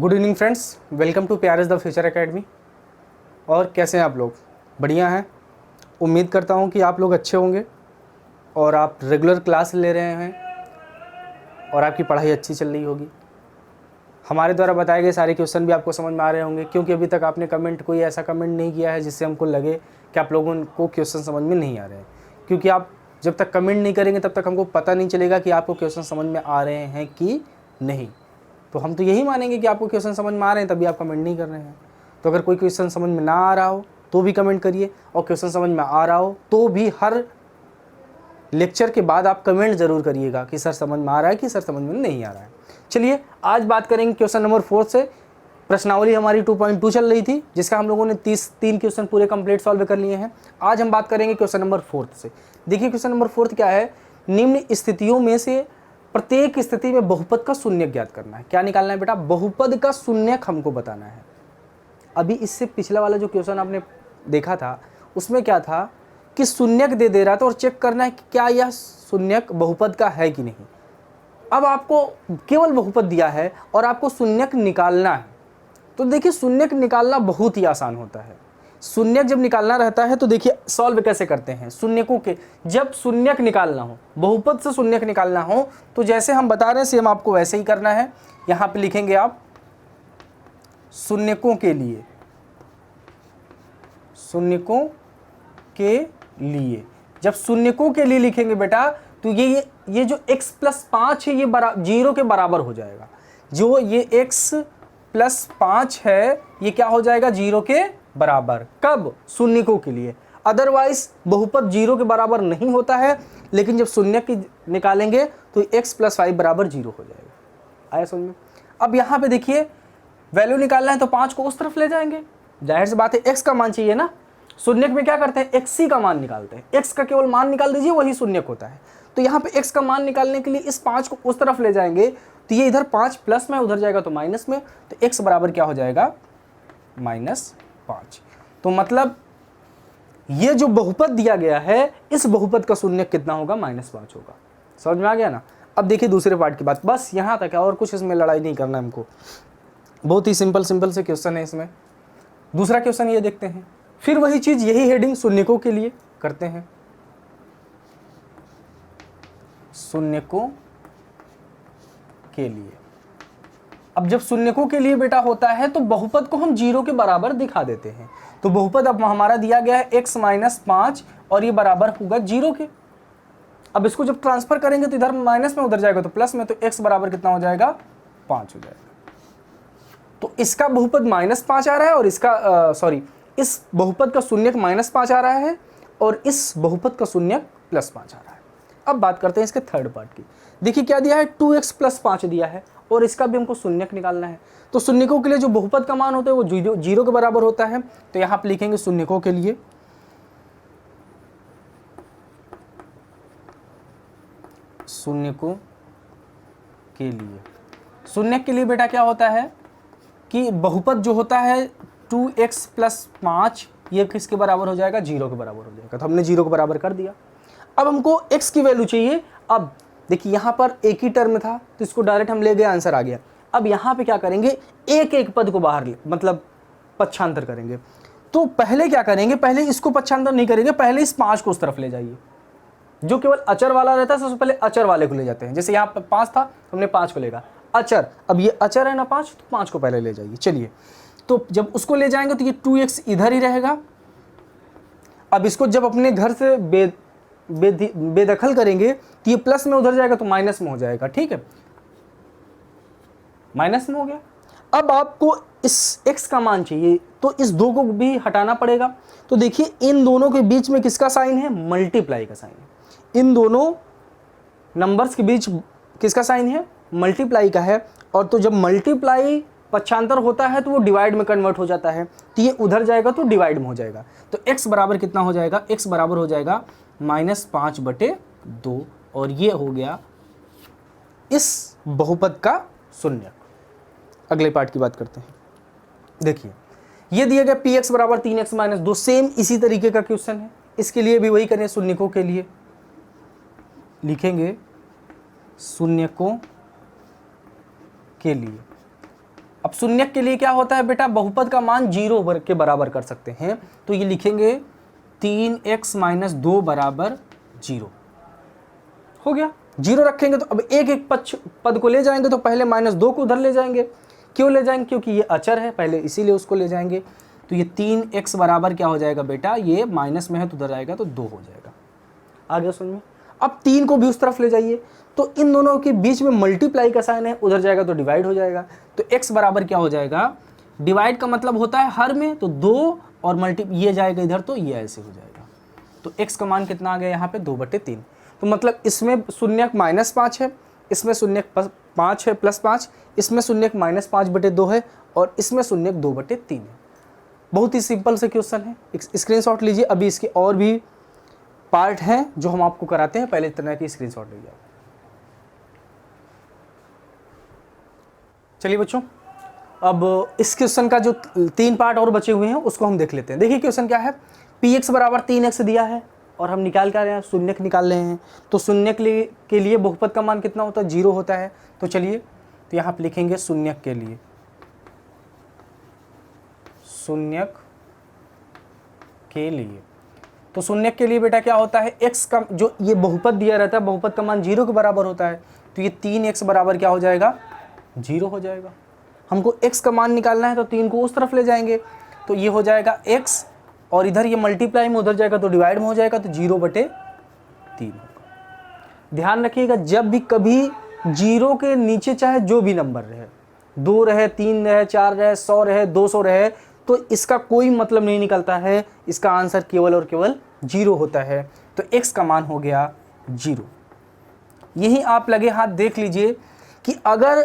Good evening friends, welcome to प्यारेस the future academy. और कैसे हैं आप लोग? बढ़िया हैं। उम्मीद करता हूं कि आप लोग अच्छे होंगे और आप रेगुलर क्लास ले रहे हैं और आपकी पढ़ाई अच्छी चल रही होगी। हमारे द्वारा बताए गए सारे क्वेश्चन भी आपको समझ में आ रहे होंगे, क्योंकि अभी तक आपने कोई ऐसा कमेंट नहीं किया है जिससे हमको लगे कि आप लोगों को क्वेश्चन समझ में नहीं आ रहे हैं। क्योंकि आप जब तक कमेंट नहीं करेंगे तब तक हमको पता नहीं चलेगा कि आपको क्वेश्चन समझ में आ रहे हैं कि नहीं। तो हम तो यही मानेंगे कि आपको क्वेश्चन समझ में आ रहे हैं, तभी आप कमेंट नहीं कर रहे हैं। तो अगर कोई क्वेश्चन समझ में ना आ रहा हो तो भी कमेंट करिए, और क्वेश्चन समझ में आ रहा हो तो भी हर लेक्चर के बाद आप कमेंट जरूर करिएगा कि सर समझ में आ रहा है कि सर समझ में नहीं आ रहा है। चलिए आज बात करेंगे क्वेश्चन नंबर 4 से। प्रश्नावली हमारी 2.2 चल रही थी, जिसका हम लोगों ने 3 क्वेश्चन पूरे कंप्लीट सॉल्व कर लिए हैं। आज हम बात करेंगे क्वेश्चन नंबर 4 से। देखिए क्वेश्चन नंबर 4 क्या है, निम्न स्थितियों में से प्रत्येक स्थिति में बहुपद का शून्यक ज्ञात करना है। क्या निकालना है बेटा? बहुपद का शून्यक हमको बताना है। अभी इससे पिछला वाला जो क्वेश्चन आपने देखा था उसमें क्या था कि शून्यक दे रहा था और चेक करना है कि क्या यह शून्यक बहुपद का है कि नहीं। अब आपको केवल बहुपद दिया है और आपको शून्यक निकालना है। तो देखिए शून्यक निकालना बहुत ही आसान होता है। शून्यक जब निकालना रहता है तो देखिए सॉल्व कैसे करते हैं शून्यकों के। जब शून्यक निकालना हो, बहुपद से शून्यक निकालना हो, तो जैसे हम बता रहे हैं सेम आपको वैसे ही करना है। यहां पे लिखेंगे आप शून्यकों के लिए, शून्यकों के लिए। जब शून्यकों के लिए लिखेंगे बेटा तो ये जो x + 5 है ये 0 के बराबर हो जाएगा। जो ये x + 5 है ये क्या हो जाएगा? 0 के बराबर। कब? शून्यकों के लिए। अदरवाइज बहुपद 0 के बराबर नहीं होता है, लेकिन जब शून्यक निकालेंगे तो x + 5 बराबर 0 हो जाएगा। आया समझ में? अब यहाँ पे देखिए वैल्यू निकालना है तो 5 को उस तरफ ले जाएंगे। जाहिर सी बात है x का मान चाहिए ना। शून्यक में क्या करते हैं? x ही का मान निकालते हैं। x का केवल मान निकाल दीजिए, वही शून्यक होता है। तो यहाँ पे x का मान निकालने के लिए इस 5 को उस तरफ ले जाएंगे तो ये इधर 5 प्लस में, उधर जाएगा तो माइनस में। तो x बराबर क्या हो जाएगा? -5। तो मतलब ये जो बहुपद दिया गया है इस बहुपद का शून्यक कितना होगा? -5 होगा। समझ में आ गया ना? अब देखिए दूसरे पार्ट की बात, बस यहाँ तक है और कुछ इसमें लड़ाई नहीं करना हमको। बहुत ही सिंपल से क्वेश्चन है इसमें। दूसरा क्वेश्चन ये देखते हैं। फिर वही चीज, यही हेडिंग शून्यकों के लिए करते हैं। शून्यकों के लिए। अब जब शून्यकों के लिए बेटा होता है तो बहुपद को हम 0 के बराबर दिखा देते हैं। तो बहुपद अब हमारा दिया गया है x - 5 और ये बराबर होगा 0 के। अब इसको जब ट्रांसफर करेंगे तो इधर माइनस में, उधर जाएगा तो प्लस में, तो x बराबर कितना हो जाएगा? 5 हो जाएगा। तो इसका बहुपद -5 आ रहा है और इसका इस बहुपद का शून्यक -5 आ रहा है और इस बहुपद का शून्यक +5 आ रहा है। अब बात करते हैं इसके थर्ड पार्ट की। देखिए क्या दिया है? 2x + 5 दिया है और इसका भी हमको शून्यक निकालना है। तो शून्यकों के लिए जो बहुपद का मान होता है वो 0 के बराबर होता है। तो यहाँ पे लिखेंगे शून्यकों के लिए, शून्यकों के लिए। शून्यक के लिए बेटा क्या होता है कि बहुपद जो होता है 2x + 5 ये किसके बराबर हो जाएगा? 0 के बराबर हो जाएगा। तो हमने 0 के बराबर कर दिया। अब हमको x की वैल्यू चाहिए। अब देखिए यहाँ पर एक ही टर्म था तो इसको डायरेक्ट हम ले गए, आंसर आ गया। अब यहाँ पे क्या करेंगे? एक पद को बाहर मतलब पक्षांतर करेंगे। तो पहले क्या करेंगे? पहले इसको पक्षांतर नहीं करेंगे, पहले इस 5 को उस तरफ ले जाइए। जो केवल अचर वाला रहता है सबसे पहले अचर वाले को ले जाते हैं। जैसे यहाँ पर 5 था, हमने 5 को लेगा। अचर, अब ये अचर है ना 5, तो 5 को पहले ले जाइए। चलिए, तो जब उसको ले जाएंगे तो ये 2x इधर ही रहेगा। अब इसको जब अपने घर से बेदखल करेंगे तो ये प्लस में उधर जाएगा तो माइनस में हो जाएगा। ठीक है, माइनस में हो गया। अब आपको इस x का मान चाहिए तो इस 2 को भी हटाना पड़ेगा। तो देखिए इन दोनों के बीच में किसका साइन है? मल्टीप्लाई का साइन है। इन दोनों नंबर्स के बीच किसका साइन है? मल्टीप्लाई का है। और तो जब मल्टीप्लाई पक्षांतर होता है तो वो डिवाइड में कन्वर्ट हो जाता है। तो ये उधर जाएगा तो डिवाइड में हो जाएगा। तो x बराबर कितना हो जाएगा? x बराबर हो जाएगा -5/2 और ये हो गया इस बहुपद का शून्यक। अगले पार्ट की बात करते हैं। देखिए ये दिया गया px बराबर 3x - 2, सेम इसी तरीके का क्वेश्चन है। इसके लिए भी वही करें, शून्यकों के लिए लिखेंगे शून्यकों के लिए। अब अब शून्यक के लिए क्या होता है बेटा, बहुपद का मान 0 के बराबर कर सकते हैं, तो ये लिखेंगे 3x - 2 बराबर 0 हो गया। 0 रखेंगे तो अब एक एक पद को ले जाएंगे, तो पहले -2 को उधर ले जाएंगे। क्यों ले जाएंगे, क्योंकि ये अचर है पहले, इसीलिए उसको ले जाएंगे। तो ये 3x बराबर क्या हो जाएगा बेटा, ये माइनस में है तो उधर आएगा तो 2 हो जाएगा। आ गया समझ में। अब 3 को भी उस तरफ ले जाइए, तो इन दोनों के बीच में मल्टीप्लाई का साइन है, उधर जाएगा तो डिवाइड हो जाएगा। तो x बराबर क्या हो जाएगा, डिवाइड का मतलब होता है हर में, तो 2 और मल्टी ये जाएगा इधर तो ये ऐसे हो जाएगा। तो x का मान कितना आ गया यहाँ पे 2/3। तो मतलब इसमें शून्यक -5 है, इसमें शून्यक 5 है +5, इसमें शून्यक -5/2 है और इसमें शून्यक 2/3 है। बहुत ही सिंपल से क्वेश्चन है, स्क्रीनशॉट लीजिए। अभी इसके और भी पार्ट हैं जो हम आपको कराते हैं, पहले इतना की स्क्रीनशॉट लीजिए। चलिए बच्चों, अब इस क्वेश्चन का जो 3 पार्ट और बचे हुए हैं उसको हम देख लेते हैं। देखिए क्वेश्चन क्या है, px बराबर 3x दिया है और हम निकाल कर रहे हैं, शून्यक निकाल रहे हैं। तो शून्यक के लिए बहुपद का मान कितना होता है, 0 होता है। तो चलिए, तो यहाँ पे लिखेंगे शून्यक के लिए, शून्यक के लिए। तो शून्यक के लिए बेटा क्या होता है, x का जो ये बहुपद दिया रहता है, बहुपद का मान 0 के बराबर होता है। तो ये 3x बराबर क्या हो जाएगा, 0 हो जाएगा। हमको x का मान निकालना है तो 3 को उस तरफ ले जाएंगे, तो ये हो जाएगा x और इधर ये मल्टीप्लाई में उधर जाएगा तो डिवाइड में हो जाएगा, तो 0/3 होगा। ध्यान रखिएगा, जब भी कभी 0 के नीचे चाहे जो भी नंबर रहे, 2 रहे, 3 रहे, 4 रहे, 100 रहे, 200 रहे, तो इसका कोई मतलब नहीं निकलता है, इसका आंसर केवल और केवल 0 होता है। तो x का मान हो गया 0। यही आप लगे हाथ देख लीजिए कि अगर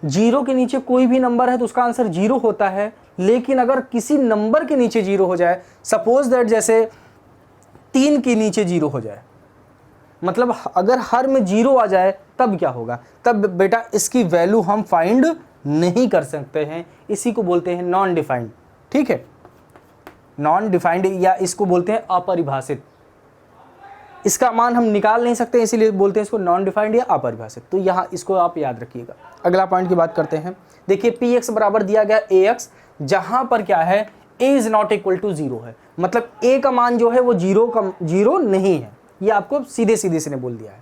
0 के नीचे कोई भी नंबर है तो उसका आंसर 0 होता है, लेकिन अगर किसी नंबर के नीचे 0 हो जाए, सपोज दैट जैसे 3 के नीचे 0 हो जाए, मतलब अगर हर में 0 आ जाए तब क्या होगा, तब बेटा इसकी वैल्यू हम फाइंड नहीं कर सकते हैं। इसी को बोलते हैं नॉन डिफाइंड। ठीक है, नॉन डिफाइंड या इसको बोलते हैं अपरिभाषित। इसका मान हम निकाल नहीं सकते, इसीलिए बोलते हैं इसको नॉन डिफाइंड या अपरिभाषित। तो यहाँ इसको आप याद रखिएगा। अगला पॉइंट की बात करते हैं। देखिए px बराबर दिया गया ax, जहां पर क्या है, a is not equal to 0 है, मतलब a का मान जो है वो 0 नहीं है। ये आपको सीधे सीधे से ने बोल दिया है।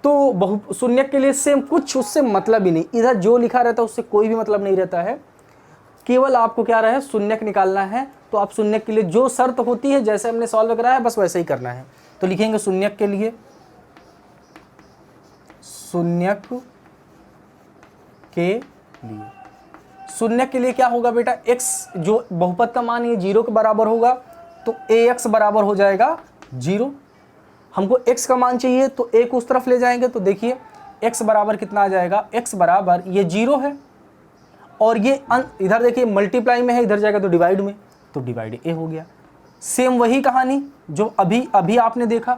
तो शून्यक के लिए सेम, कुछ उससे मतलब ही नहीं, इधर जो लिखा रहता है उससे कोई भी मतलब नहीं रहता है। केवल आपको क्या रहे, शून्यक निकालना है। तो आप शून्यक के लिए जो शर्त होती है, जैसे हमने सॉल्व कराया है, बस वैसे ही करना है। तो लिखेंगे शून्यक के लिए, शून्यक के लिए, शून्यक के लिए क्या होगा बेटा, x जो बहुपद का मान ये 0 के बराबर होगा, तो ax बराबर हो जाएगा 0। हमको x का मान चाहिए तो a को उस तरफ ले जाएंगे, तो देखिए x बराबर कितना आ जाएगा, x बराबर ये 0 है और ये इधर देखिए मल्टीप्लाई में है, इधर जाएगा तो डिवाइड में, तो डिवाइड a हो गया। सेम वही कहानी जो अभी आपने देखा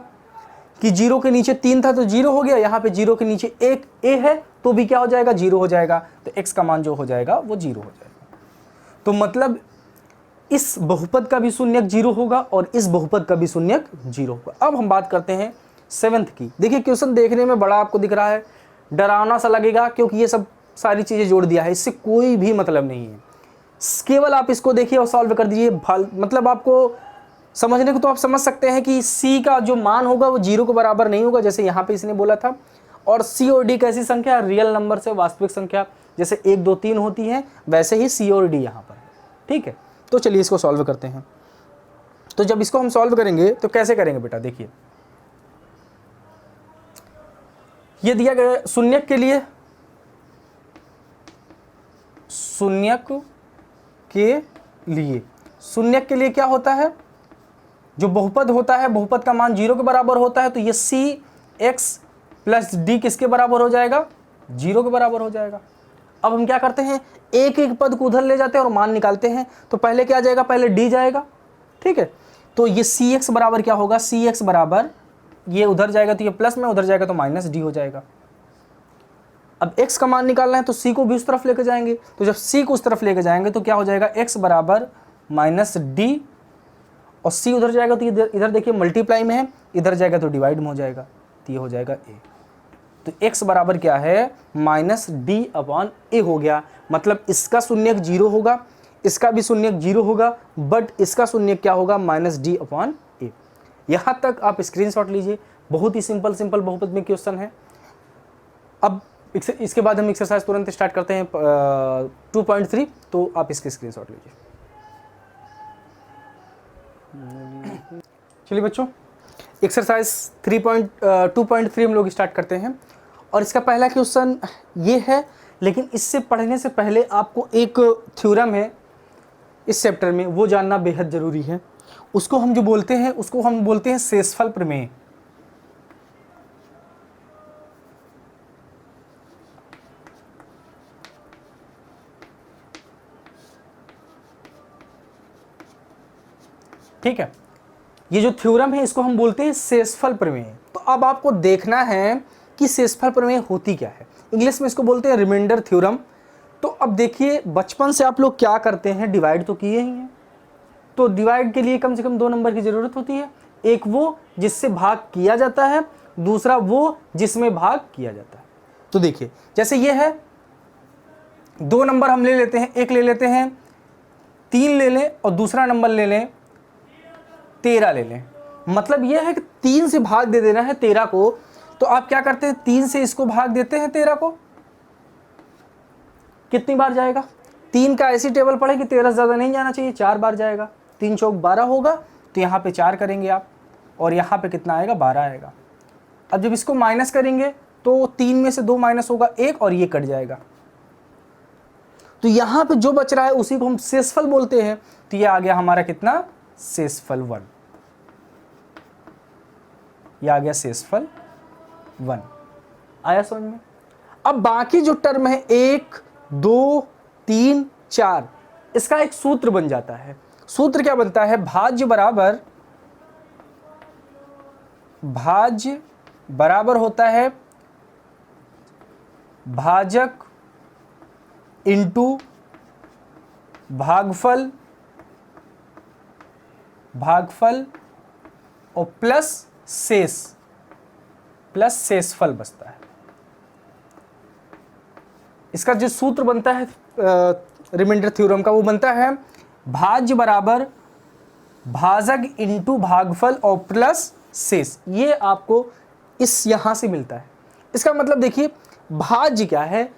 कि 0 के नीचे 3 था तो 0 हो गया, यहाँ पे 0 के नीचे एक a है तो भी क्या हो जाएगा, 0 हो जाएगा। तो x का मान जो हो जाएगा वो 0 हो जाएगा। तो मतलब इस बहुपद का भी शून्यक 0 होगा और इस बहुपद का भी शून्यक 0 होगा। अब हम बात करते हैं 7th की। देखिए क्वेश्चन देखने में बड़ा आपको दिख रहा है, डरावना सा लगेगा, क्योंकि ये सब सारी चीज़ें जोड़ दिया है, इससे कोई भी मतलब नहीं है। केवल आप इसको देखिए और सॉल्व कर दीजिए। मतलब आपको समझने को तो आप समझ सकते हैं कि c का जो मान होगा वो 0 के बराबर नहीं होगा, जैसे यहाँ पे इसने बोला था। और c और d कैसी संख्या, रियल नंबर से वास्तविक संख्या, जैसे 1 2 3 होती है, वैसे ही c और d यहाँ पर है। ठीक है, तो चलिए इसको सॉल्व करते हैं। तो जब इसको हम सॉल्व करेंगे तो कैसे करेंगे बेटा, देखिए ये दिया गया शून्यक के लिए, शून्यक के लिए, शून्यक के लिए क्या होता है, जो बहुपद होता है, बहुपद का मान 0 के बराबर होता है, तो ये c x प्लस d किसके बराबर हो जाएगा, 0 के बराबर हो जाएगा। अब हम क्या करते हैं, एक एक पद को उधर ले जाते हैं और मान निकालते हैं। तो पहले क्या जाएगा, पहले d जाएगा। ठीक है, तो ये सी एक्स बराबर क्या होगा, सी एक्स बराबर ये उधर जाएगा तो ये प्लस में, उधर जाएगा तो माइनस डी हो जाएगा। अब x का मान निकालना है तो c को भी उस तरफ लेकर जाएंगे, तो जब c को उस तरफ लेकर जाएंगे तो क्या हो जाएगा, x बराबर माइनस डी, और c उधर जाएगा तो इधर देखिए मल्टीप्लाई में है, इधर जाएगा तो डिवाइड में हो जाएगा, तो ये हो जाएगा a। तो x बराबर क्या है, माइनस डी अपॉन ए हो गया। मतलब इसका शून्यक 0 होगा, इसका भी शून्यक 0 होगा, बट इसका शून्यक क्या होगा, -d/a। यहाँ तक आप स्क्रीनशॉट लीजिए, बहुत ही सिंपल बहुपद में क्वेश्चन है। अब इसके बाद हम एक्सरसाइज तुरंत स्टार्ट करते हैं 2.3, तो आप इसके स्क्रीनशॉट लीजिए। चलिए बच्चों, एक्सरसाइज 2.3 हम लोग स्टार्ट करते हैं, और इसका पहला क्वेश्चन ये है, लेकिन इससे पढ़ने से पहले आपको एक थ्योरम है इस चैप्टर में, वो जानना बेहद ज़रूरी है। उसको हम बोलते हैं शेषफल प्रमेय। ठीक है, ये जो थ्योरम है इसको हम बोलते हैं शेषफल प्रमेय। तो अब आपको देखना है कि शेषफल प्रमेय होती क्या है। इंग्लिश में इसको बोलते हैं रिमाइंडर थ्योरम। तो अब देखिए, बचपन से आप लोग क्या करते हैं, डिवाइड तो किए ही हैं। तो डिवाइड के लिए कम से कम 2 नंबर की ज़रूरत होती है, एक वो जिससे भाग किया जाता है, दूसरा वो जिसमें भाग किया जाता है। तो देखिए, जैसे ये है, 2 नंबर हम ले लेते हैं, एक ले लेते हैं 3 ले लें, और दूसरा नंबर ले लें 13 ले लें। मतलब ये है कि 3 से भाग दे देना है 13 को। तो आप क्या करते हैं, 3 से इसको भाग देते हैं 13 को, कितनी बार जाएगा, 3 का ऐसी टेबल पड़े कि 13 से ज़्यादा नहीं जाना चाहिए, 4 बार जाएगा। 3 चौक 12 होगा, तो यहाँ पे 4 करेंगे आप, और यहाँ पे कितना आएगा, 12 आएगा। अब जब इसको माइनस करेंगे तो 3 में से 2 माइनस होगा 1, और ये कट जाएगा। तो यहाँ पे जो बच रहा है उसी को हम शेषफल बोलते हैं। तो ये आ गया हमारा कितना, शेषफल 1। ये आ गया शेषफल 1। आया समझ में। अब बाकी जो टर्म है 1, 2, 3, 4, इसका एक सूत्र बन जाता है। सूत्र क्या बनता है, भाज्य बराबर होता है भाजक इंटू भागफल और प्लस शेषफल बचता है। इसका जो सूत्र बनता है रिमाइंडर थ्योरम का, वो बनता है भाज्य बराबर भाजक इंटू भागफल और प्लस शेष। ये आपको इस यहां से मिलता है। इसका मतलब देखिए, भाज्य क्या है,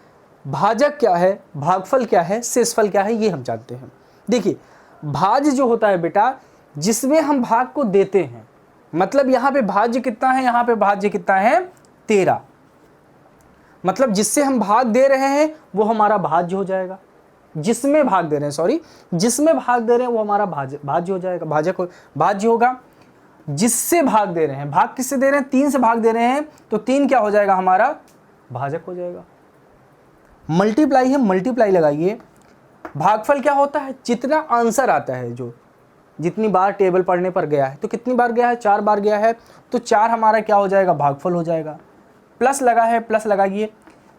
भाजक क्या है, भागफल क्या है, शेषफल क्या है, ये हम जानते हैं। देखिए, भाज्य जो होता है बेटा, जिसमें हम भाग को देते हैं, मतलब यहाँ पे भाज्य कितना है, यहाँ पे भाज्य कितना है, 13। मतलब जिससे हम भाग दे रहे हैं वो हमारा भाज्य हो जाएगा। जिसमें भाग दे रहे हैं, सॉरी, जिसमें भाग दे रहे हैं वो हमारा भाज्य हो जाएगा, भाज्य होगा। जिससे भाग दे रहे हैं, भाग किससे दे रहे हैं, 3 से भाग दे रहे हैं, तो 3 क्या हो जाएगा, हमारा भाजक हो जाएगा। मल्टीप्लाई है, मल्टीप्लाई लगाइए। भागफल क्या होता है, जितना आंसर आता है, जो जितनी बार टेबल पढ़ने पर गया है, तो कितनी बार गया है, 4 बार गया है, तो 4 हमारा क्या हो जाएगा, भागफल हो जाएगा। प्लस लगा है, प्लस लगाइए।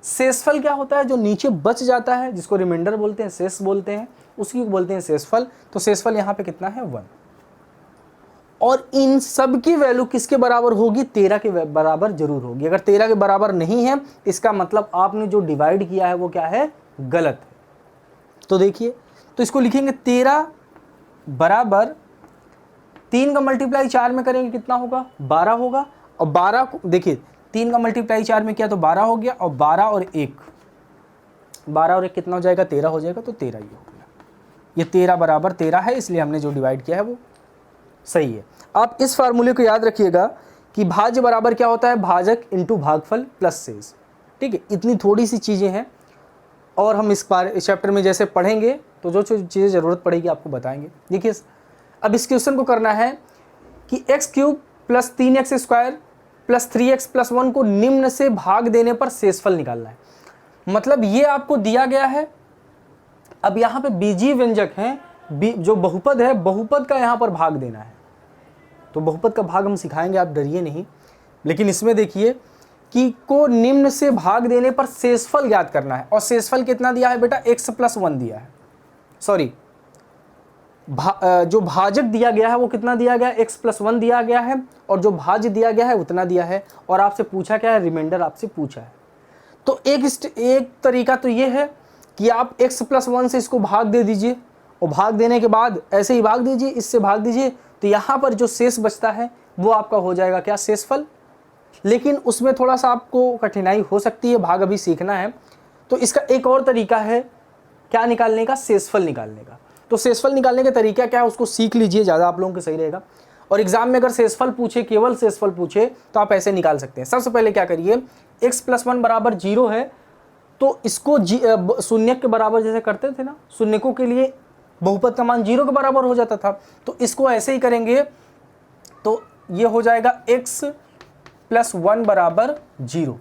शेषफल क्या होता है, जो नीचे बच जाता है, जिसको रिमाइंडर बोलते हैं, शेष बोलते हैं, उसी को बोलते हैं शेषफल। तो शेषफल यहाँ पे कितना है, 1। और इन सब की वैल्यू किसके बराबर होगी, 13 के बराबर जरूर होगी। अगर 13 के बराबर नहीं है, इसका मतलब आपने जो डिवाइड किया है वो क्या है, गलत है। तो देखिए, तो इसको लिखेंगे 13 बराबर 3 का मल्टीप्लाई 4 में करेंगे कितना होगा, 12 होगा। और 12 को देखिए, 3 का मल्टीप्लाई 4 में किया तो 12 हो गया, और 12 और 1 कितना हो जाएगा, 13 हो जाएगा। तो 13 ये हो गया। ये 13 बराबर 13 है, इसलिए हमने जो डिवाइड किया है वो सही है। आप इस फार्मूले को याद रखिएगा कि भाज्य बराबर क्या होता है, भाजक इंटू भागफल प्लस शेष। ठीक है, इतनी थोड़ी सी चीज़ें हैं, और हम इस चैप्टर में जैसे पढ़ेंगे तो जो चीज़ें ज़रूरत पड़ेगी आपको बताएंगे। देखिए, अब इस क्वेश्चन को करना है कि x³ plus 3x square plus 3x plus 1 को निम्न से भाग देने पर शेषफल निकालना है। मतलब ये आपको दिया गया है। अब यहाँ पे बीजीय व्यंजक हैं, जो बहुपद है, बहुपद का यहाँ पर भाग देना है। तो बहुपद का भाग हम सिखाएंगे, आप डरिए नहीं। लेकिन इसमें देखिए कि को निम्न से भाग देने पर शेषफल ज्ञात करना है। और शेषफल कितना दिया है बेटा, x प्लस 1 दिया है। सॉरी, जो भाजक दिया गया है वो कितना दिया गया है, x प्लस 1 दिया गया है, और जो भाज्य दिया गया है उतना दिया है। और आपसे पूछा क्या है, रिमाइंडर आपसे पूछा है। तो एक तरीका तो ये है कि आप x प्लस 1 से इसको भाग दे दीजिए और भाग देने के बाद ऐसे ही भाग दीजिए, इससे भाग दीजिए, तो यहाँ पर जो शेष बचता है वो आपका हो जाएगा क्या, शेषफल। लेकिन उसमें थोड़ा सा आपको कठिनाई हो सकती है, भाग अभी सीखना है। तो इसका एक और तरीका है क्या निकालने का, शेषफल निकालने का। तो शेषफल निकालने का तरीका क्या है उसको सीख लीजिए, ज़्यादा आप लोगों के सही रहेगा। और एग्जाम में अगर शेषफल पूछे, केवल शेषफल पूछे, तो आप ऐसे निकाल सकते हैं। सबसे पहले क्या करिए, x प्लस 1 बराबर 0 है, तो इसको शून्य के बराबर जैसे करते थे ना, शून्यकों के लिए बहुपद का मान 0 के बराबर हो जाता था, तो इसको ऐसे ही करेंगे, तो ये हो जाएगा x प्लस 1 बराबर 0।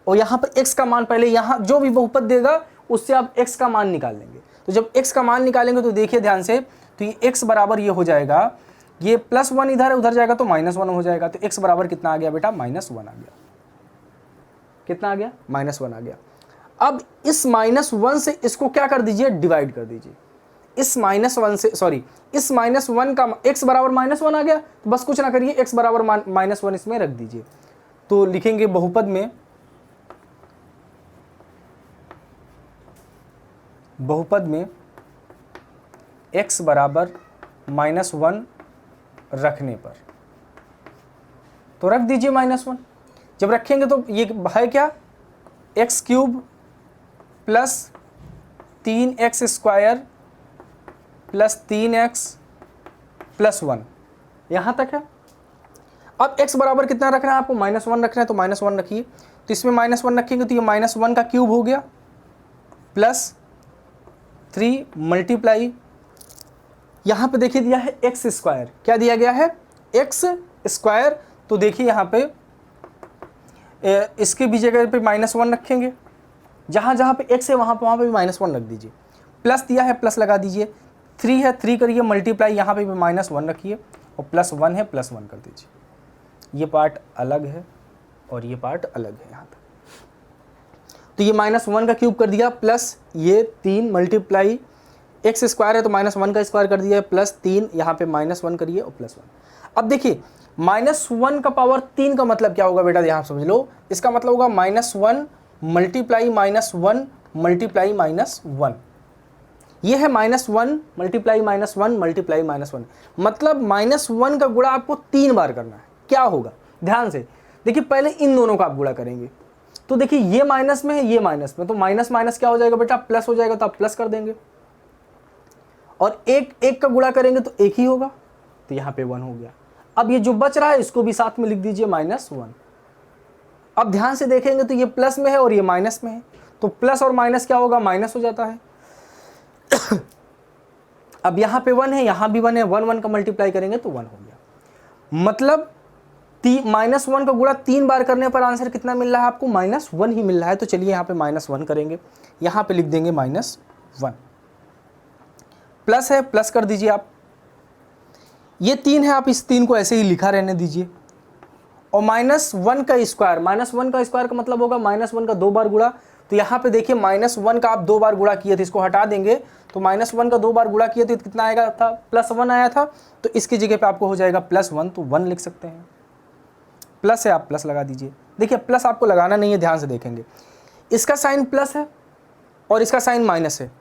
और यहाँ पर x का मान, पहले यहाँ जो भी बहुपद देगा उससे आप x का मान निकाल लेंगे। तो जब x का मान निकालेंगे तो देखिए ध्यान से, तो ये x बराबर ये हो जाएगा, ये प्लस 1 इधर है, उधर जाएगा तो माइनस 1 हो जाएगा। तो x बराबर कितना आ गया बेटा, माइनस 1 आ गया। कितना आ गया, माइनस 1 आ गया। अब इस माइनस 1 से इसको क्या कर दीजिए, डिवाइड कर दीजिए। इस माइनस 1 से, सॉरी, इस माइनस 1 का x बराबर माइनस 1 आ गया, तो बस कुछ ना करिए, x बराबर माइनस 1 इसमें रख दीजिए। तो लिखेंगे बहुपद में x बराबर माइनस 1 रखने पर, तो रख दीजिए माइनस 1। जब रखेंगे तो ये है क्या, x cube plus 3x square plus 3x plus 1, यहाँ तक है। अब x बराबर कितना रखना है आपको, माइनस 1 रखना है, तो माइनस 1 रखिए। तो इसमें माइनस 1 रखेंगे तो ये माइनस 1 का क्यूब हो गया, प्लस 3 मल्टीप्लाई, यहाँ पे देखिए दिया है एक्स स्क्वायर, क्या दिया गया है, एक्स स्क्वायर। तो देखिए यहाँ पे इसके भी जगह पे माइनस 1 रखेंगे, जहाँ जहाँ पे एक्स है वहाँ पे भी माइनस 1 रख दीजिए। प्लस दिया है, प्लस लगा दीजिए। 3 है, 3 करिए मल्टीप्लाई, यहाँ पे भी माइनस 1 रखिए, और प्लस 1 है, प्लस 1 कर दीजिए। ये पार्ट अलग है और ये पार्ट अलग है यहाँ पे। तो ये माइनस 1 का क्यूब कर दिया, प्लस ये 3 मल्टीप्लाई एक्स स्क्वायर है तो माइनस 1 का स्क्वायर कर दिया है, प्लस 3 यहाँ पे माइनस 1 करिए और प्लस 1। अब देखिए माइनस 1 का पावर 3 का मतलब क्या होगा बेटा, यहाँ समझ लो। इसका मतलब होगा minus 1 multiply minus 1 multiply minus 1। ये है minus 1 multiply minus 1 multiply minus 1, मतलब माइनस 1 का गुणा आपको 3 बार करना है। क्या होगा, ध्यान से देखिए, पहले इन दोनों का आप गुणा करेंगे। तो देखिए ये माइनस में है, ये माइनस में, तो माइनस माइनस क्या हो जाएगा बेटा, प्लस हो जाएगा, तो आप प्लस कर देंगे। और एक का गुणा करेंगे तो एक ही होगा, तो यहाँ पे 1 हो गया। अब ये जो बच रहा है इसको भी साथ में लिख दीजिए, माइनस 1। अब ध्यान से देखेंगे तो ये प्लस में है और ये माइनस में है, तो प्लस और माइनस क्या होगा, माइनस हो जाता है। अब यहाँ पे 1 है, यहाँ भी 1 है, 1 1 का मल्टीप्लाई करेंगे तो 1 हो गया। मतलब माइनस 1 का गुणा 3 बार करने पर आंसर कितना मिल रहा है आपको, माइनस 1 ही मिल रहा है। तो चलिए यहाँ पे माइनस 1 करेंगे, यहाँ पे लिख देंगे माइनस 1। प्लस है, प्लस कर दीजिए आप। ये 3 है, आप इस 3 को ऐसे ही लिखा रहने दीजिए। और माइनस 1 का स्क्वायर, माइनस 1 का स्क्वायर का मतलब होगा माइनस 1 का 2 बार गुणा। तो यहाँ पे देखिए माइनस 1 का आप 2 बार गुणा किए थे, इसको हटा देंगे तो माइनस 1 का 2 बार गुणा किए थे तो कितना आएगा था, प्लस 1 आया था। तो इसकी जगह पे आपको हो जाएगा प्लस 1, तो 1 लिख सकते हैं। प्लस है, आप प्लस लगा दीजिए। देखिए प्लस आपको लगाना नहीं है, ध्यान से देखेंगे, इसका साइन प्लस है और इसका साइन माइनस है,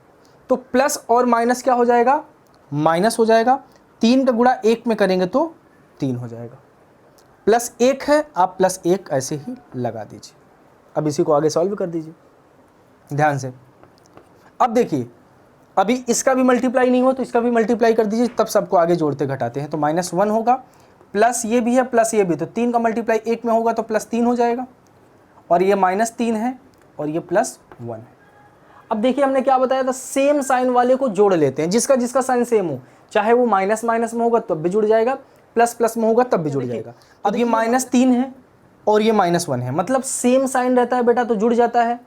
तो प्लस और माइनस क्या हो जाएगा, माइनस हो जाएगा। 3 का गुणा 1 में करेंगे तो 3 हो जाएगा। प्लस 1 है, आप प्लस 1 ऐसे ही लगा दीजिए। अब इसी को आगे सॉल्व कर दीजिए ध्यान से। अब देखिए अभी इसका भी मल्टीप्लाई नहीं हो तो इसका भी मल्टीप्लाई कर दीजिए, तब सबको आगे जोड़ते घटाते हैं। तो माइनस 1 होगा, प्लस ये भी है, प्लस ये भी, तो 3 का मल्टीप्लाई 1 में होगा तो प्लस 3 हो जाएगा। और ये माइनस 3 है और ये प्लस 1 है। अब देखिए हमने क्या बताया था, सेम साइन वाले को जोड़ लेते हैं, जिसका जिसका साइन सेम हो, चाहे वो माइनस माइनस में होगा तब भी जुड़ जाएगा, प्लस प्लस में होगा तब भी जुड़ जाएगा। अब ये माइनस 3 है और ये माइनस 1 है, मतलब सेम साइन रहता है बेटा तो जुड़ जाता है,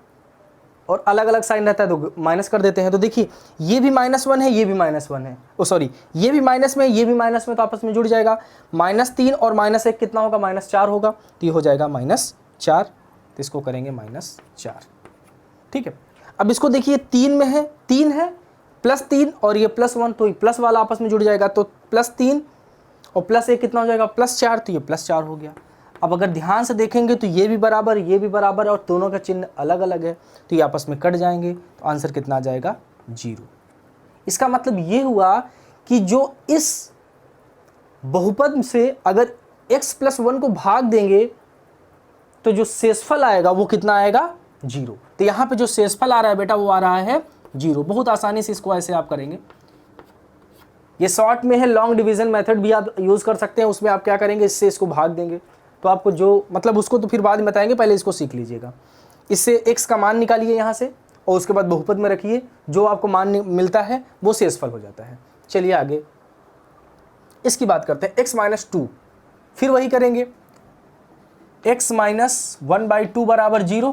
और अलग अलग साइन रहता है तो माइनस कर देते हैं। तो देखिए ये भी माइनस 1 है, ये भी माइनस 1 है, ओ सॉरी ये भी माइनस में, ये भी माइनस में, तो आपस में जुड़ जाएगा। माइनस 3 और माइनस 1 कितना होगा, माइनस 4 होगा, तो ये हो जाएगा माइनस 4। तो इसको करेंगे माइनस 4, ठीक है। अब इसको देखिए 3 में है, 3 है, प्लस 3 और ये प्लस 1, तो ये प्लस वाला आपस में जुड़ जाएगा, तो प्लस 3 और प्लस 1 कितना हो जाएगा, प्लस 4, तो ये प्लस 4 हो गया। अब अगर ध्यान से देखेंगे तो ये भी बराबर, ये भी बराबर और दोनों का चिन्ह अलग अलग है, तो ये आपस में कट जाएंगे, तो आंसर कितना आ जाएगा 0। इसका मतलब ये हुआ कि जो इस बहुपद से अगर x + 1 को भाग देंगे तो जो शेषफल आएगा वो कितना आएगा 0। तो यहाँ पे जो शेषफल आ रहा है बेटा वो आ रहा है 0। बहुत आसानी से इसको ऐसे आप करेंगे। ये शॉर्ट में है, लॉन्ग डिवीजन मेथड भी आप यूज कर सकते हैं। उसमें आप क्या करेंगे, इससे इसको भाग देंगे तो आपको जो मतलब उसको तो फिर बाद में बताएंगे, पहले इसको सीख लीजिएगा। इससे x का मान निकालिए यहाँ से और उसके बाद बहुपद में रखिए, जो आपको मान मिलता है वो शेषफल हो जाता है। चलिए आगे इसकी बात करते हैं। x - 2 फिर वही करेंगे, x - 1/2 बराबर 0।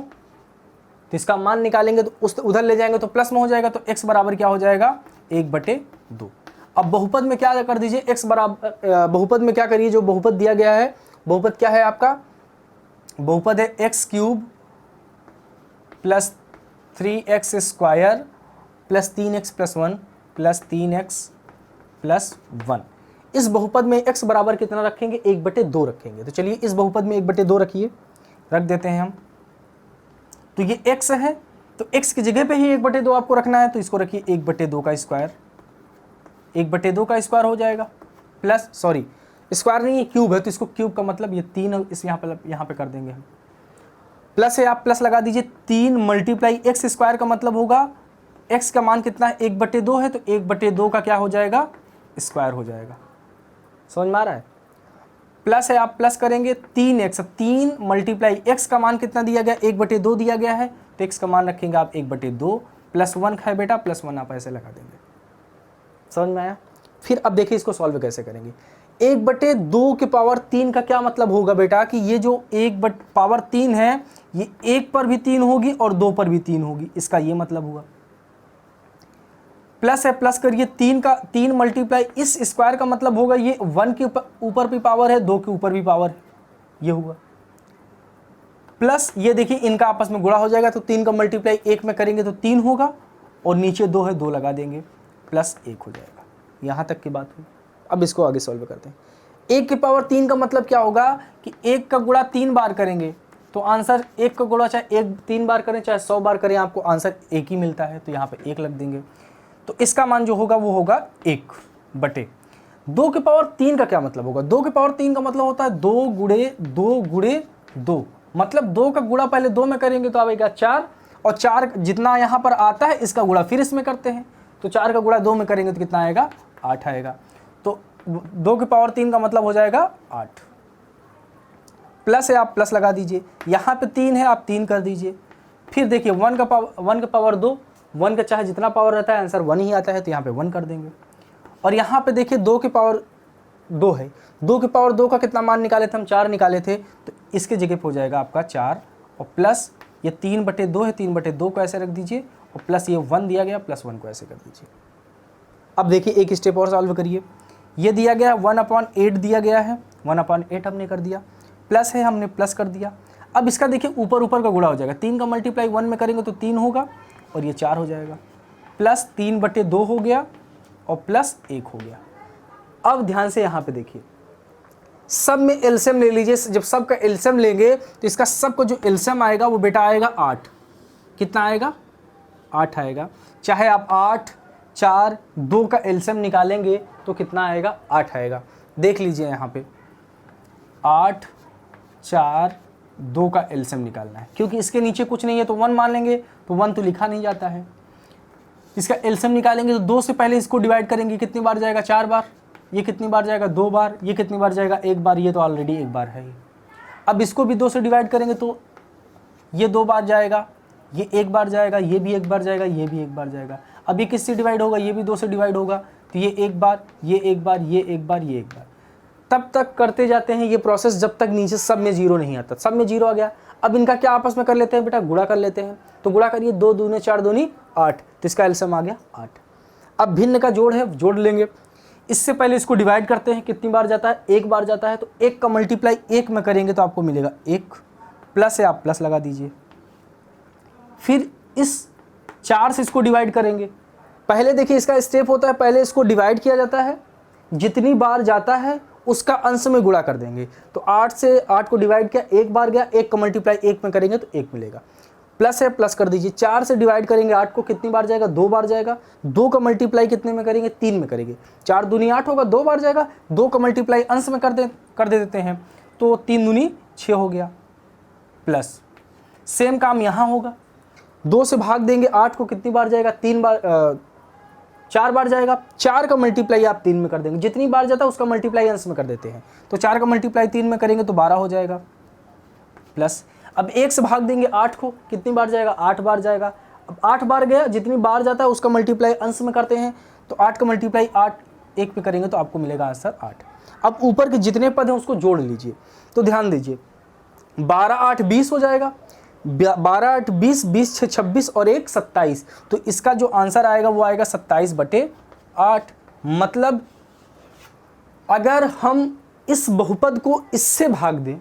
तो इसका मान निकालेंगे तो उस उधर ले जाएंगे तो प्लस में हो जाएगा, तो x बराबर क्या हो जाएगा 1/2। अब बहुपद में क्या कर दीजिए, x बराबर बहुपद में क्या करिए, जो बहुपद दिया गया है, बहुपद क्या है आपका, बहुपद है x³ + 3x² + 3x + 1 + 3x + 1। इस बहुपद में x बराबर कितना रखेंगे, 1/2 रखेंगे। तो चलिए इस बहुपद में 1/2 रखिए, रख देते हैं हम। तो ये x है, तो x की जगह पे ही 1/2 आपको रखना है, तो इसको रखिए 1/2 का स्क्वायर, 1/2 का स्क्वायर हो जाएगा, प्लस सॉरी स्क्वायर नहीं, ये क्यूब है तो इसको क्यूब का मतलब ये 3 इस यहाँ पे कर देंगे हम। प्लस है, आप प्लस लगा दीजिए, 3 × x² का मतलब होगा x का मान कितना है 1/2 है, तो 1/2 का क्या हो जाएगा स्क्वायर हो जाएगा। समझ में आ रहा है। प्लस है, आप प्लस करेंगे 3x, 3 × x का मान कितना दिया गया 1/2 दिया गया है, तो x का मान रखेंगे आप 1/2 + 1 है बेटा, +1 आप ऐसे लगा देंगे। समझ में आया। फिर अब देखिए इसको सॉल्व कैसे करेंगे। 1/2 के पावर 3 का क्या मतलब होगा बेटा, कि ये जो 1/3 है ये 1 पर भी 3 होगी और 2 पर भी 3 होगी, इसका ये मतलब हुआ। प्लस है, प्लस करिए 3 × इस स्क्वायर का मतलब होगा ये 1 के ऊपर भी पावर है, 2 के ऊपर भी पावर है, ये हुआ। प्लस ये देखिए इनका आपस में गुणा हो जाएगा, तो 3 का मल्टीप्लाई 1 में करेंगे तो 3 होगा, और नीचे 2 है 2 लगा देंगे, +1 हो जाएगा। यहाँ तक की बात हुई। अब इसको आगे सॉल्व करते हैं। 1 के पावर 3 का मतलब क्या होगा कि 1 का गुणा 3 बार करेंगे तो आंसर 1 का गुणा चाहे 3 बार करें चाहे 100 बार करें, आपको आंसर 1 ही मिलता है, तो यहाँ पे 1 लग देंगे। तो इसका मान जो होगा वो होगा 1/2 के पावर 3 का क्या मतलब होगा, 2 के पावर 3 का मतलब होता है 2 × 2, मतलब 2 का गुणा पहले 2 में करेंगे तो आएगा 4, और 4 जितना यहाँ पर आता है इसका गुणा फिर इसमें करते हैं, तो 4 का गुणा 2 में करेंगे तो कितना आएगा 8 आएगा। तो 2 के पावर 3 का मतलब हो जाएगा 8। प्लस है, आप प्लस लगा दीजिए, यहाँ पे 3 है आप 3 कर दीजिए। फिर देखिए 1 का पावर 2, 1 का चाहे जितना पावर रहता है आंसर 1 ही आता है, तो यहाँ पे 1 कर देंगे। और यहाँ पे देखिए 2 के पावर 2 है, 2 के पावर 2 का कितना मान निकाले थे हम, 4 निकाले थे, तो इसके जगह पे हो जाएगा आपका 4, और प्लस ये 3/2 है, 3/2 को ऐसे रख दीजिए, और प्लस ये 1 दिया गया, +1 को ऐसे कर दीजिए। अब देखिए एक स्टेप और सॉल्व करिए। ये दिया गया 1/8 दिया गया है, 1/8 हमने कर दिया, प्लस है हमने प्लस कर दिया। अब इसका देखिए ऊपर का गुणा हो जाएगा, 3 का मल्टीप्लाई 1 में करेंगे तो 3 होगा, और ये 4 हो जाएगा, प्लस 3/2 हो गया, और +1 हो गया। अब ध्यान से यहाँ पे देखिए, सब में एलसीएम ले लीजिए। जब सब का एलसीएम लेंगे तो इसका सबको जो एलसीएम आएगा वो बेटा आएगा 8। कितना आएगा 8 आएगा। चाहे आप 8, 4, 2 का एलसीएम निकालेंगे तो कितना आएगा 8 आएगा। देख लीजिए यहाँ पे 8, 4, 2 का एलसीएम निकालना है, क्योंकि इसके नीचे कुछ नहीं है तो 1 मान लेंगे, तो 1 तो लिखा नहीं जाता है। इसका एलसीएम निकालेंगे तो 2 से पहले इसको डिवाइड करेंगे, कितनी बार जाएगा 4 बार, ये कितनी बार जाएगा 2 बार, ये कितनी बार जाएगा 1 बार, ये तो ऑलरेडी 1 बार है। अब इसको भी 2 से डिवाइड करेंगे तो ये 2 बार जाएगा, ये 1 बार जाएगा, ये भी 1 बार जाएगा, ये भी 1 बार जाएगा। अब ये किससे डिवाइड होगा, ये भी 2 से डिवाइड होगा, तो ये 1 बार, ये 1 बार, ये 1 बार, ये 1 बार, तब तक करते जाते हैं ये प्रोसेस जब तक नीचे सब में 0 नहीं आता। सब में 0 आ गया, अब इनका क्या आपस में कर लेते हैं बेटा, गुणा कर लेते हैं। तो गुणा करिए, 2 दूने 4 दूनी 8, तो इसका एलसीएम आ गया 8। अब भिन्न का जोड़ है, जोड़ लेंगे। इससे पहले इसको डिवाइड करते हैं, कितनी बार जाता है 1 बार जाता है, तो 1 का मल्टीप्लाई 1 में करेंगे तो आपको मिलेगा 1, प्लस है आप प्लस लगा दीजिए। फिर इस 4 से इसको डिवाइड करेंगे। पहले देखिए इसका स्टेप होता है, पहले इसको डिवाइड किया जाता है, जितनी बार जाता है उसका अंश में गुणा कर देंगे। तो 8 से 8 को डिवाइड किया, एक बार गया, 1 का मल्टीप्लाई 1 में करेंगे तो 1 मिलेगा। प्लस है, प्लस कर दीजिए। 4 से डिवाइड करेंगे 8 को, कितनी बार जाएगा? 2 बार जाएगा। 2 का मल्टीप्लाई कितने में करेंगे? 3 में करेंगे। 4 दूनी 8 होगा, 2 बार जाएगा। 2 का मल्टीप्लाई अंश में कर दे देते हैं, तो 3 दूनी 6 हो गया। प्लस सेम काम यहाँ होगा, 2 से भाग देंगे 8 को, कितनी बार जाएगा? 4 बार जाएगा। 4 का मल्टीप्लाई आप 3 में कर देंगे, जितनी बार जाता है उसका मल्टीप्लाई अंश में कर देते हैं, तो 4 का मल्टीप्लाई 3 में करेंगे तो 12 हो जाएगा। प्लस अब 1 से भाग देंगे 8 को, कितनी बार जाएगा? 8 बार जाएगा। अब 8 बार गया, जितनी बार जाता है उसका मल्टीप्लाई अंश में करते हैं, तो 8 का मल्टीप्लाई 8 1 पे करेंगे तो आपको मिलेगा आंसर 8। अब ऊपर के जितने पद हैं उसको जोड़ लीजिए। तो ध्यान दीजिए, 12 8 20 हो जाएगा। 12 8 20, 20 6 26 और 1 27। तो इसका जो आंसर आएगा वो आएगा 27/8। मतलब अगर हम इस बहुपद को इससे भाग दें,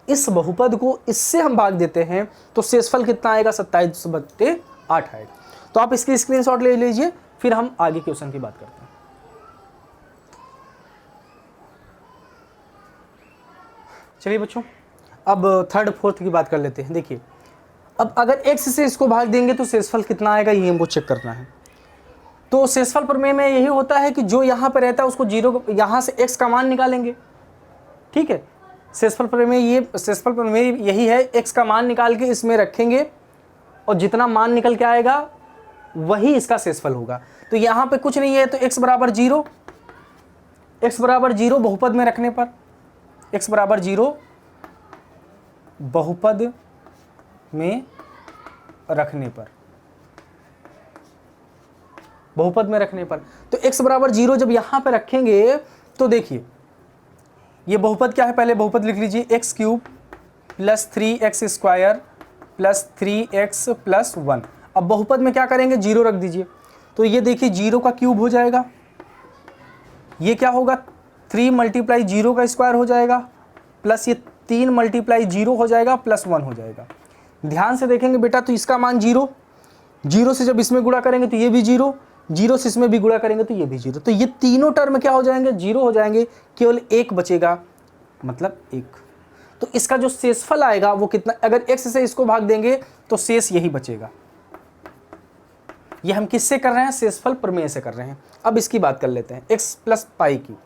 इस बहुपद को इससे हम भाग देते हैं, तो शेषफल कितना आएगा? 27/8 आएगा। तो आप इसकी स्क्रीनशॉट ले लीजिए, फिर हम आगे क्वेश्चन की बात करते हैं। चलिए बच्चों, अब थर्ड फोर्थ की बात कर लेते हैं। देखिए, अब अगर x से इसको भाग देंगे तो शेषफल कितना आएगा, ये हमको चेक करना है। तो शेषफल प्रमेय में यही होता है कि जो यहाँ पे रहता है उसको 0, यहाँ से x का मान निकालेंगे। ठीक है, शेषफल प्रमेय यही है, x का मान निकाल के इसमें रखेंगे और जितना मान निकल के आएगा वही इसका शेषफल होगा। तो यहाँ पे कुछ नहीं है, तो x बराबर 0, x बराबर 0 बहुपद में रखने पर, x बराबर 0 बहुपद में रखने पर, बहुपद में रखने पर, तो x बराबर 0 जब यहां पे रखेंगे तो देखिए ये बहुपद क्या है, पहले बहुपद लिख लीजिए, x³ plus 3x² plus 3x plus 1। अब बहुपद में क्या करेंगे, 0 रख दीजिए। तो ये देखिए 0 का क्यूब हो जाएगा, ये क्या होगा, 3 मल्टीप्लाई 0 का स्क्वायर हो जाएगा, प्लस ये 3 मल्टीप्लाई 0 हो जाएगा, प्लस 1 हो जाएगा। ध्यान से देखेंगे बेटा, तो इसका मान 0, 0 से जब इसमें गुणा करेंगे तो ये भी 0, 0 से इसमें भी गुणा करेंगे तो ये भी 0। तो ये तीनों टर्म क्या हो जाएंगे, 0 हो जाएंगे, केवल 1 बचेगा, मतलब 1। तो इसका जो शेषफल आएगा वो कितना, अगर x से इसको भाग देंगे तो शेष यही बचेगा। ये हम किससे कर रहे हैं, शेषफल प्रमेय से कर रहे हैं। अब इसकी बात कर लेते हैं, x प्लस पाई की।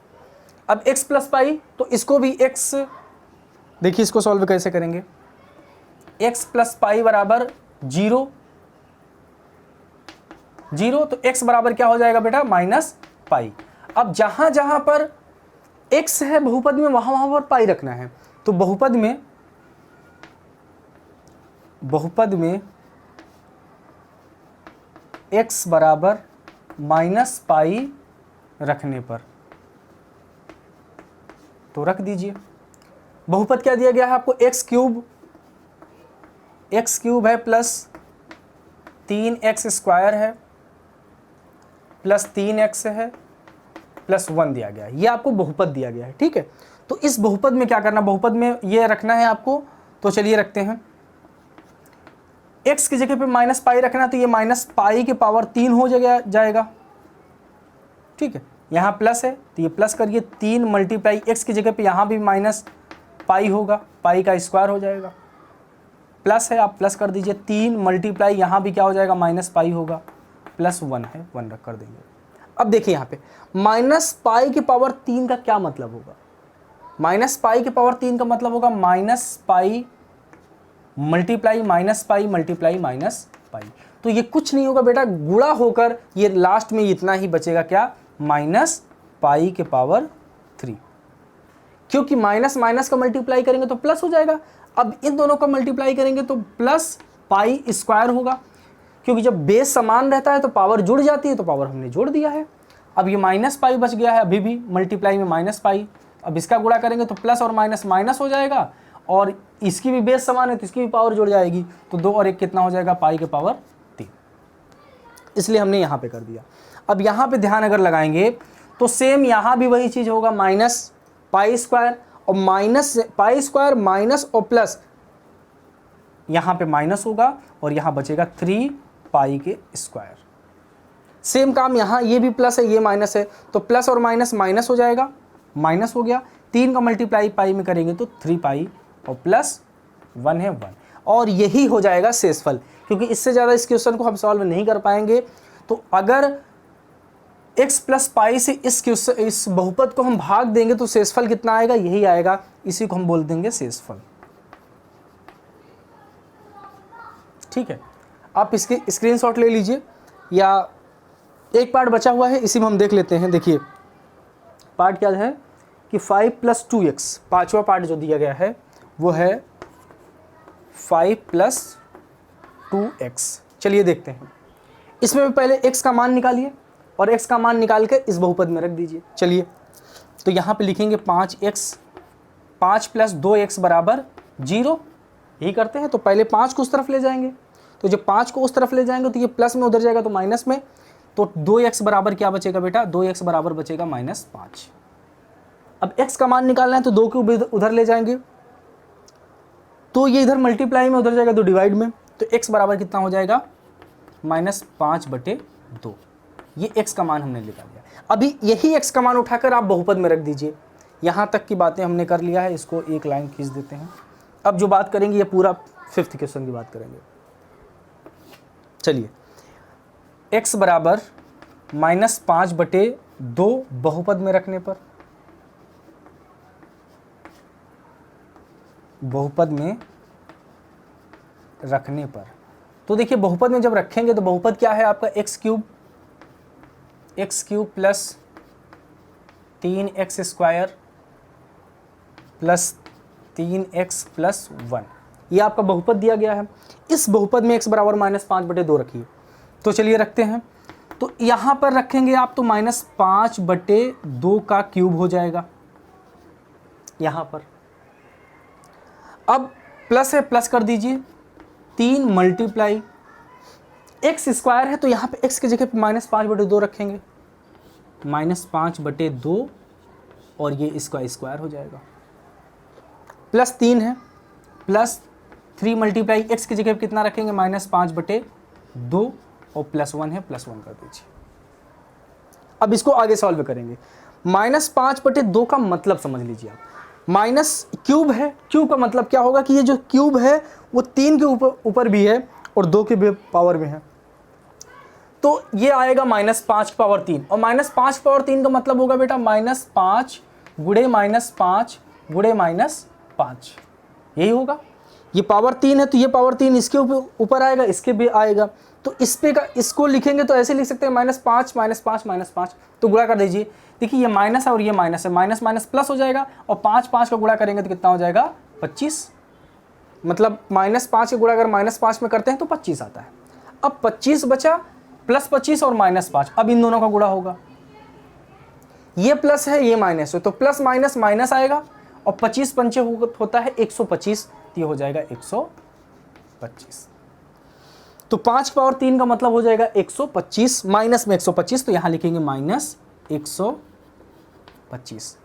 अब x प्लस पाई, तो इसको भी x, देखिए इसको सॉल्व कैसे करेंगे, x प्लस पाई बराबर 0, 0, तो x बराबर क्या हो जाएगा बेटा, माइनस पाई। अब जहां जहां पर x है बहुपद में, वहां वहां पर पाई रखना है। तो बहुपद में x बराबर माइनस पाई रखने पर, तो रख दीजिए। बहुपद क्या दिया गया है आपको, x³ है प्लस 3x² है प्लस 3x है प्लस 1 दिया गया है, ये आपको बहुपद दिया गया है। ठीक है, तो इस बहुपद में क्या करना, बहुपद में ये रखना है आपको। तो चलिए रखते हैं, x की जगह पे माइनस पाई रखना, तो ये माइनस पाई के पावर 3 हो जाएगा। ठीक है, यहाँ प्लस है तो ये प्लस करिए, 3 मल्टीप्लाई x की जगह पे यहाँ भी माइनस पाई होगा, पाई का स्क्वायर हो जाएगा। प्लस है, आप प्लस कर दीजिए, 3 मल्टीप्लाई यहाँ भी क्या हो जाएगा, माइनस पाई होगा, प्लस 1 है, 1 रख कर देंगे। अब देखिए यहाँ पे माइनस पाई की पावर 3 का क्या मतलब होगा, माइनस पाई की पावर 3 का मतलब होगा minus pi multiply minus pi multiply minus pi. तो ये कुछ नहीं होगा बेटा, गुणा होकर ये लास्ट में इतना ही बचेगा, क्या, माइनस पाई के पावर 3, क्योंकि माइनस माइनस का मल्टीप्लाई करेंगे तो प्लस हो जाएगा। अब इन दोनों का मल्टीप्लाई करेंगे तो प्लस पाई स्क्वायर होगा, क्योंकि जब बेस समान रहता है तो पावर जुड़ जाती है, तो पावर हमने जोड़ दिया है। अब ये माइनस पाई बच गया है, अभी भी मल्टीप्लाई में माइनस पाई, अब इसका गुणा करेंगे तो प्लस और माइनस माइनस हो जाएगा, और इसकी भी बेस समान है तो इसकी भी पावर जुड़ जाएगी, तो 2 और 1 कितना हो जाएगा, पाई के पावर 3। इसलिए हमने यहाँ पे कर दिया। अब यहाँ पे ध्यान अगर लगाएंगे तो सेम यहाँ भी वही चीज़ होगा, माइनस पाई स्क्वायर और माइनस पाई स्क्वायर माइनस और प्लस, यहाँ पे माइनस होगा और यहाँ बचेगा 3 पाई के स्क्वायर। सेम काम यहाँ, ये भी प्लस है ये माइनस है, तो प्लस और माइनस माइनस हो जाएगा, माइनस हो गया, 3 का मल्टीप्लाई पाई में करेंगे तो 3 पाई और प्लस 1 है 1, और यही हो जाएगा शेषफल। क्योंकि इससे ज़्यादा इस क्वेश्चन को हम सॉल्व नहीं कर पाएंगे। तो अगर x प्लस पाई से इस बहुपद को हम भाग देंगे तो शेषफल कितना आएगा, यही आएगा। इसी को हम बोल देंगे शेषफल। ठीक है, आप इसके स्क्रीनशॉट ले लीजिए, या एक पार्ट बचा हुआ है इसी में हम देख लेते हैं। देखिए पार्ट क्या है कि 5 प्लस 2x, पांचवा पार्ट जो दिया गया है वो है 5 प्लस 2x। चलिए देखते हैं, इसमें पहले x का मान निकालिए और x का मान निकाल के इस बहुपद में रख दीजिए। चलिए तो यहाँ पे लिखेंगे 5x, 5 प्लस 2x बराबर 0, यही करते हैं। तो पहले 5 को उस तरफ ले जाएंगे, तो जब 5 को उस तरफ ले जाएंगे तो ये प्लस में उधर जाएगा तो माइनस में, तो 2x बराबर क्या बचेगा बेटा, 2x बराबर बचेगा -5। अब x का मान निकालना है तो 2 को उधर ले जाएंगे, तो ये इधर मल्टीप्लाई में उधर जाएगा तो डिवाइड में, तो x बराबर कितना हो जाएगा -5/2। ये x का मान हमने निकाल लिया। अभी यही x का मान उठाकर आप बहुपद में रख दीजिए। यहाँ तक की बातें हमने कर लिया है, इसको एक लाइन खींच देते हैं। अब जो बात करेंगे ये पूरा 5th क्वेश्चन की बात करेंगे। चलिए x बराबर -5/2 बहुपद में रखने पर, बहुपद में रखने पर, तो देखिए बहुपद में जब रखेंगे तो बहुपद क्या है आपका x³ plus 3x² plus 3x plus 1, ये आपका बहुपद दिया गया है। इस बहुपद में x बराबर -5/2 रखिए। तो चलिए रखते हैं, तो यहाँ पर रखेंगे आप तो -5/2 का क्यूब हो जाएगा यहाँ पर। अब प्लस है, प्लस कर दीजिए, 3 मल्टीप्लाई x² है तो यहाँ पे x की जगह पे -5/2 रखेंगे, -5/2, और ये इसका स्क्वायर हो जाएगा। प्लस 3 है, प्लस 3 मल्टीप्लाई x की जगह पे कितना रखेंगे, -5/2, और प्लस 1 है, प्लस 1 कर दीजिए। अब इसको आगे सॉल्व करेंगे। -5/2 का मतलब समझ लीजिए आप, माइनस क्यूब है, क्यूब का मतलब क्या होगा कि ये जो क्यूब है वो 3 के ऊपर भी है और 2 के भी पावर में है, तो ये आएगा -5/3, और -5/3 का मतलब होगा बेटा -5 गुणे -5 गुणे -5, यही होगा। ये पावर 3 है तो ये पावर 3 इसके ऊपर आएगा, इसके भी आएगा, तो इस पे का इसको लिखेंगे तो ऐसे लिख सकते हैं -5 -5 -5, तो गुणा कर दीजिए। देखिए ये माइनस है और ये माइनस है, माइनस माइनस प्लस हो जाएगा, और 5 का गुणा करेंगे तो कितना हो जाएगा 25, मतलब -5 का गुणा अगर -5 में करते हैं तो 25 आता है। अब 25 बचा, +25 और -5, अब इन दोनों का गुणा होगा, ये प्लस है ये माइनस है, तो प्लस माइनस माइनस आएगा, और 25 पंचे होता है 125, ये हो जाएगा 125। तो 5/3 का मतलब हो जाएगा 125, माइनस में 125, तो यहाँ लिखेंगे -125,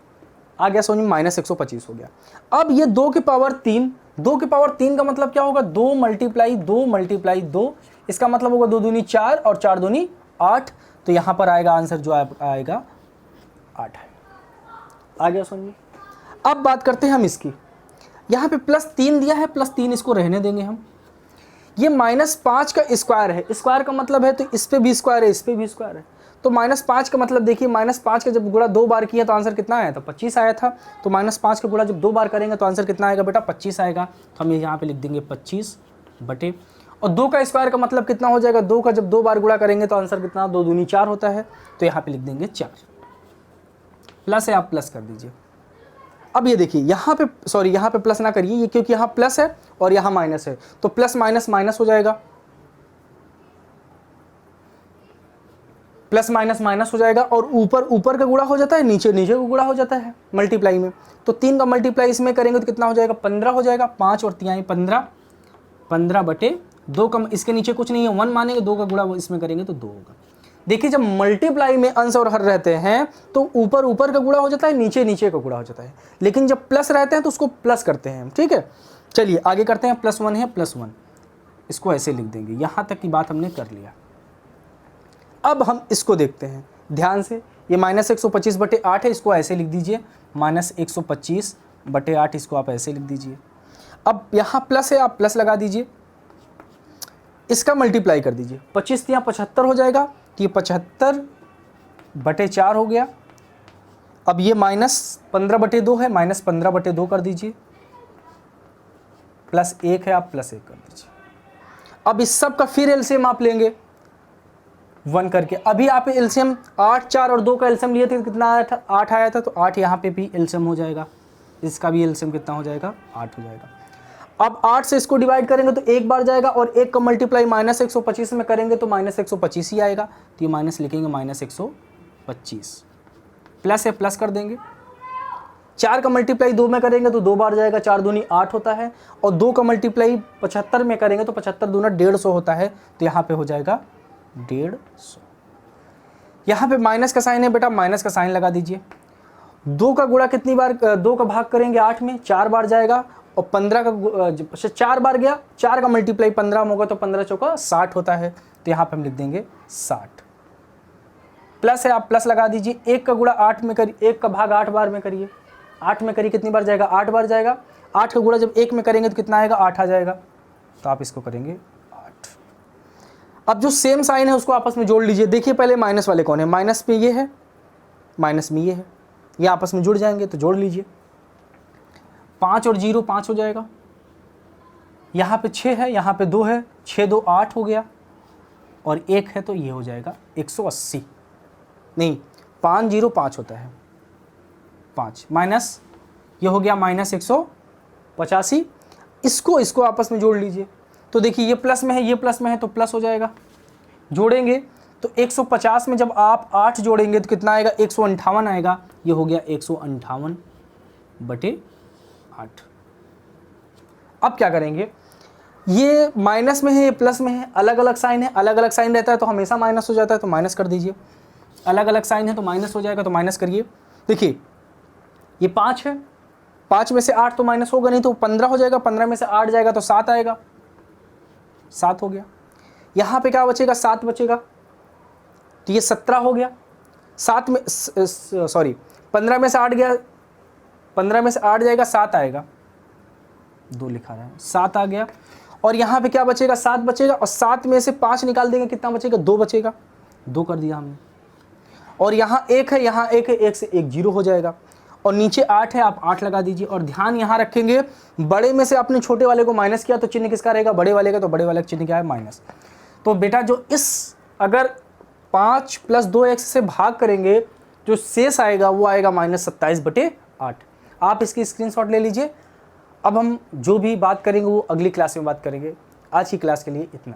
आ गया समझ में, -125 हो गया। अब ये 2 की पावर 3, 2 की पावर 3 का मतलब क्या होगा, 2 मल्टीप्लाई 2, इसका मतलब होगा 2 दूनी 4 और 4 दूनी 8, तो यहाँ पर आएगा आंसर जो आएगा 8 है। आ गया समझ में। अब बात करते हैं हम इसकी, यहाँ पे +3 दिया है, +3 इसको रहने देंगे हम। ये -5 का स्क्वायर है, स्क्वायर का मतलब है तो इस पे भी स्क्वायर है, इस पे भी स्क्वायर है, तो -5 का मतलब देखिए, -5 का जब गुणा 2 बार किया तो आंसर कितना आया था, 25 आया था। तो -5 का गुणा जब 2 बार करेंगे तो आंसर कितना आएगा बेटा, 25 आएगा। तो हम यहाँ पे लिख देंगे 25 बटे, और 2 का स्क्वायर का मतलब कितना हो जाएगा, 2 का जब 2 बार गुणा करेंगे तो आंसर कितना, 2 दूनी 4 होता है, तो यहाँ पे लिख देंगे 4, प्लस है आप प्लस कर दीजिए। अब ये देखिए यहाँ पे, सॉरी यहाँ पे प्लस ना करिए, ये क्योंकि यहाँ प्लस है और यहाँ माइनस है, तो प्लस माइनस माइनस हो जाएगा, प्लस माइनस माइनस हो जाएगा, और ऊपर ऊपर का गुणा हो जाता है, नीचे नीचे का गुणा हो जाता है मल्टीप्लाई में, तो 3 का मल्टीप्लाई इसमें करेंगे तो कितना हो जाएगा, 15 हो जाएगा, 5 और 3 15, 15/2 का, इसके नीचे कुछ नहीं है, 1 मानेंगे, 2 का गुणा इसमें करेंगे तो 2 होगा। देखिए जब मल्टीप्लाई में अंश और हर रहते हैं तो ऊपर ऊपर का गुणा हो जाता है, नीचे नीचे का गुणा हो जाता है, लेकिन जब प्लस रहते हैं तो उसको प्लस करते हैं, ठीक है। चलिए आगे करते हैं, +1 है, +1 इसको ऐसे लिख देंगे, यहाँ तक की बात हमने कर लिया। अब हम इसको देखते हैं ध्यान से, ये -125/8 है, इसको ऐसे लिख दीजिए, माइनस 125/8, इसको आप ऐसे लिख दीजिए। अब यहाँ प्लस है, आप प्लस लगा दीजिए, इसका मल्टीप्लाई कर दीजिए, 25 यहाँ 75 हो जाएगा, तो ये 75/4 हो गया। अब ये -15/2 है, -15/2 कर दीजिए, +1 है, आप +1 कर दीजिए। अब इस सब का फिर एलसीएम आप लेंगे 1 करके। अभी आप एलसीएम 8, 4 और 2 का एलसीएम लिए थे तो कितना आया था? 8 आया था, तो 8 यहाँ पे भी एलसीएम हो जाएगा, इसका भी एलसीएम कितना हो जाएगा? 8 हो जाएगा। अब 8 से इसको डिवाइड करेंगे तो एक बार जाएगा, और 1 का मल्टीप्लाई -125 में करेंगे तो -125 ही आएगा, तो ये माइनस लिखेंगे -125, प्लस है प्लस कर देंगे। 4 का मल्टीप्लाई 2 में करेंगे तो 2 बार जाएगा, 4 दूनी 8 होता है, और 2 का मल्टीप्लाई 75 में करेंगे तो 75 दूना 150 होता है, तो यहाँ पे हो जाएगा 150। यहाँ पे माइनस का साइन है बेटा, माइनस का साइन लगा दीजिए। 2 का गुणा कितनी बार, 2 का भाग करेंगे 8 में, 4 बार जाएगा, और 15 का 4 बार गया, 4 का मल्टीप्लाई 15 में होगा तो 15 चौका 60 होता है, तो यहाँ पे हम लिख देंगे 60। प्लस है, आप प्लस लगा दीजिए। 1 का गुणा 8 में करिए, 1 का भाग 8 बार में करिए, 8 में करिए, कितनी बार जाएगा? 8 बार जाएगा। 8 का गुणा जब 1 में करेंगे तो कितना आएगा? 8 आ जाएगा, तो आप इसको करेंगे 8। अब जो सेम साइन है उसको आपस में जोड़ लीजिए। देखिए पहले माइनस वाले कौन है, माइनस में ये है, माइनस में ये है, ये आपस में जुड़ जाएंगे, तो जोड़ लीजिए। 5 और 0 5 हो जाएगा, यहाँ पे 6 है, यहाँ पे 2 है, 6 2 8 हो गया, और 1 है तो ये हो जाएगा 180, नहीं 5 0 5 होता है, 5 माइनस ये हो गया -185। इसको आपस में जोड़ लीजिए, तो देखिए ये प्लस में है, ये प्लस में है, तो प्लस हो जाएगा। जोड़ेंगे तो 150 में जब आप 8 जोड़ेंगे तो कितना आएगा? 158 आएगा, ये हो गया 158/8। अब क्या करेंगे, ये माइनस में है, ये प्लस में है, अलग अलग साइन है, अलग अलग साइन रहता है तो हमेशा माइनस हो जाता है, तो माइनस कर दीजिए। अलग अलग साइन है तो माइनस हो जाएगा, तो माइनस करिए। देखिए ये 5 है, 5 में से 8 तो माइनस होगा नहीं, तो 15 हो जाएगा, 15 में से 8 जाएगा तो 7 आएगा, 7 हो गया। यहाँ पे क्या बचेगा? 7 बचेगा, तो ये 17 हो गया। 7 में 15 में से 8 गया, 15 में से 8 जाएगा, 7 आएगा, 2 लिखा रहा है, 7 आ गया। और यहाँ पे क्या बचेगा? 7 बचेगा, और 7 में से 5 निकाल देंगे, कितना बचेगा? 2 बचेगा, 2 कर दिया हमने। और यहाँ 1 है, यहाँ 1 है, 1 से 1 0 हो जाएगा, और नीचे 8 है, आप 8 लगा दीजिए। और ध्यान यहाँ रखेंगे, बड़े में से आपने छोटे वाले को माइनस किया तो चिन्ह किसका रहेगा? बड़े वाले का, तो बड़े वाले का चिन्ह क्या है? माइनस। तो बेटा जो अगर 5 + 2x से भाग करेंगे, जो शेष आएगा वो आएगा -27/8। आप इसकी स्क्रीनशॉट ले लीजिए। अब हम जो भी बात करेंगे वो अगली क्लास में बात करेंगे। आज की क्लास के लिए इतना।